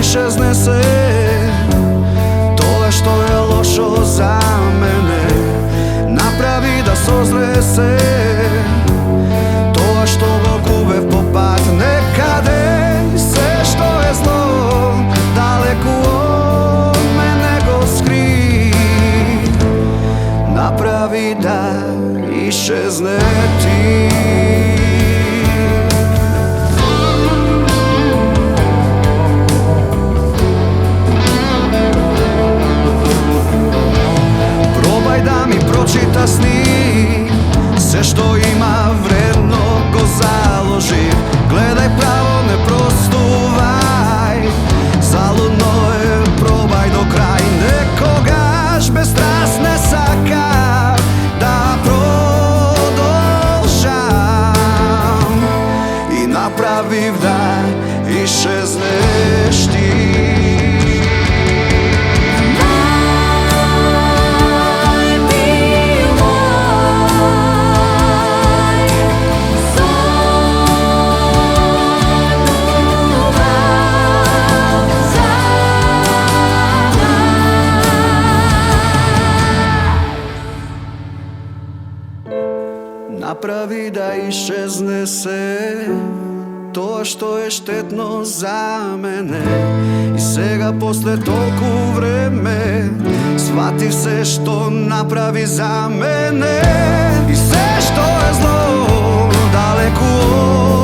iščezne se. Tole što je lošo za mene napravi da sozre se. Tole što go gube popad nekade. Sve što je zlo daleko od mene go skri. Napravi da iščezne ti. Da mi pročita sni, sve što ima vredno ko založi. Gledaj pravo, ne prostuvaj, zaludno je, probaj do kraj. Nekogaš bez strasne saka da prodolžam i napravim da iščezneš ti. Napravi da iščezne se to što je štetno za mene. I svega posle toliko vreme shvati se što napravi za mene. I sve što je zlo daleko od